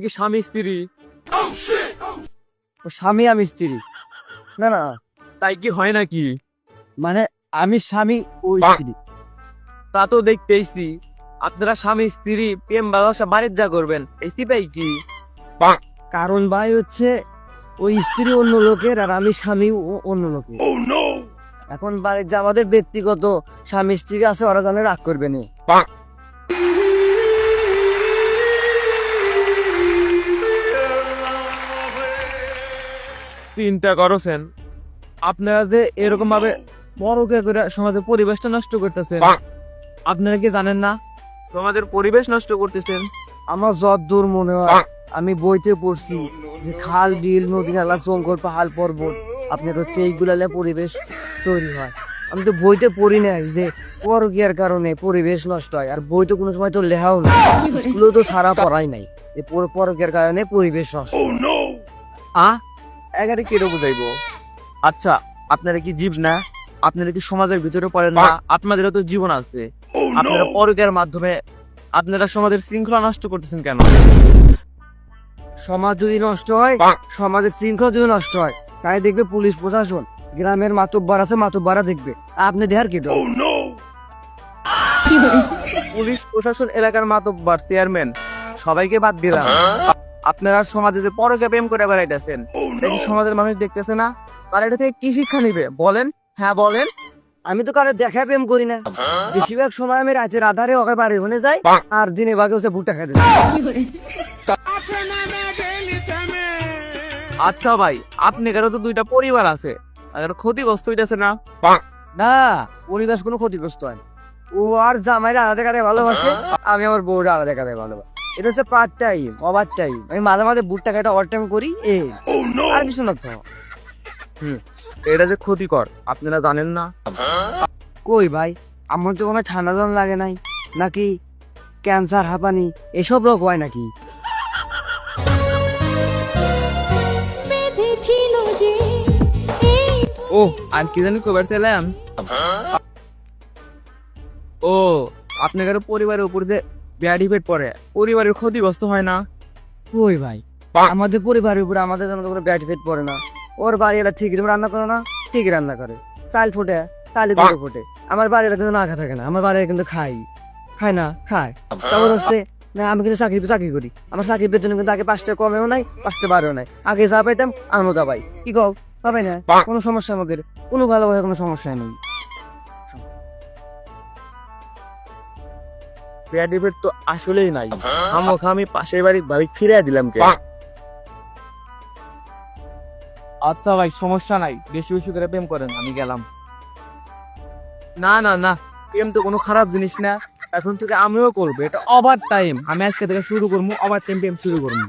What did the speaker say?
কি স্বামী স্ত্রী? স্বামী আমি স্ত্রী। না না, তাই কি হয় নাকি? মানে আমি স্বামী ও স্ত্রী। তা তো দেখতেইছি আপনারা স্বামী স্ত্রী প্রেম ভালোবাসা বাড়ির যা করবেন এই ভাই কি? কারণ ভাই হচ্ছে ওই স্ত্রী অন্য লোকের আর আমি স্বামী অন্য লোকের। এখন বাড়ির যে আমাদের ব্যক্তিগত স্বামী স্ত্রী আছে, ওরা জানে রাগ করবে না। চিন্তা করছেন আপনারা যে এরকম ভাবে পরকে করে সমাজের পরিবেশটা নষ্ট করতেছেন? আপনারা কি জানেন না সমাজের পরিবেশ নষ্ট করতেছেন? আমার যতদূর মনে হয় আমি বইতে পড়ছি যে খাল বিল নদী নালা জঙ্গল পাহাড় পর্বত আপনার হচ্ছে এইগুলালে পরিবেশ তৈরি হয়। আমি তো বইতে পড়ি নাই যে পরকীয়ার কারণে পরিবেশ নষ্ট হয়, আর বই তো কোনো সময় তো লেখাও না, স্কুলেও তো সারা পড়াই নাই যে পরকীয়ার কারণে পরিবেশ নষ্ট। এগারে কেটে বুঝাইব? আচ্ছা আপনারা কি জীব না? আপনারা কি সমাজের ভিতরে পড়েন না? আপনাদেরও তো জীবন আছে। আপনারা পরকের মাধ্যমে আপনারা সমাজের শৃঙ্খলা নষ্ট করতেছেন কেন? সমাজ যদি নষ্ট হয়, সমাজের শৃঙ্খলা যদি নষ্ট হয়, তাই দেখবে পুলিশ প্রশাসন, গ্রামের মাতব্বার আছে মাতব্বারা দেখবে, আপনি দেহার কেটো। পুলিশ প্রশাসন এলাকার মাতব্বর চেয়ারম্যান সবাইকে বাদ দিলাম, আপনারা সমাজে যে পরকে প্রেম করে বেড়াইতেছেন দেখি সমাজের মানুষ দেখতেছে না, তারা এটা থেকে কি শিক্ষা নিবে বলেন? হ্যাঁ বলেন। আমি তো কারো দেখা প্রেম করি না, বেশিরভাগ সময় আমি রাতের আধারে ওকে বাড়ি হনে যাই আর দিনে বাগে হচ্ছে ভুট্টা খাইতে যাই। আচ্ছা ভাই আপনি কারো তো দুইটা পরিবার আছে, আর ক্ষতিগ্রস্ত হইতেছে না? না, পরিবেশ কোনো ক্ষতিগ্রস্ত হয় না। ও আর জামাইরা আলাদা কারে ভালোবাসে, আমি আমার বউরা আলাদা কারে ভালোবাসি। এটা হচ্ছে পার্ট টাইম, ওভার টাইম। আমি মাঝে মাঝে ভুট্টা খাইটা ওভার টাইম করি, আর কিছু না তো। এটা যে ক্ষতিকর আপনারা জানেন না? কই ভাই, আমার তো কোনো ঠান্ডা জন লাগে নাই, নাকি ক্যান্সার হাঁপানি এসব রোগ হয় নাকি? ও আর কি জানি কবার চাইলাম। ও আপনাদের পরিবারের উপর যে ব্যাড ইফেক্ট পড়ে, পরিবারের ক্ষতিগ্রস্ত হয় না? কই ভাই, আমাদের পরিবারের উপরে আমাদের জন্য কোনো ব্যাড ইফেক্ট পড়ে না। ওর বাড়ি এলা ঠিক রান্না করে না, ঠিক রান্না করে, চাল ফোটে চালে দুটো ফোটে। আমার বাড়ি এলা কিন্তু না খা থাকে না, আমার বাড়ি কিন্তু খায় না খায়। তারপর হচ্ছে না, আমি কিন্তু চাকরি করি, আমার চাকরির বেতনে কিন্তু আগে 5 টাকা কমেও নাই, 5 টাকা বাড়েও নাই। আগে যা পাইতাম আমিও তা পাই। কি কও, পাবে না? কোনো সমস্যা আমাদের, কোনো ভালোভাবে কোনো সমস্যা নেই। ব্যাড ইফেক্ট তো আসলেই নাই, খামোখা আমি পাশের বাড়ি বাড়ি ফিরে দিলাম কে? আচ্ছা ভাই সমস্যা নাই, বেশি বেশি করে প্রেম করেন, আমি গেলাম। না না না, প্রেম তো কোনো খারাপ জিনিস না, এখন থেকে আমিও করবো, এটা ওভার টাইম। আমি আজকে থেকে শুরু করবো, ওভার টাইম প্রেম শুরু করবো।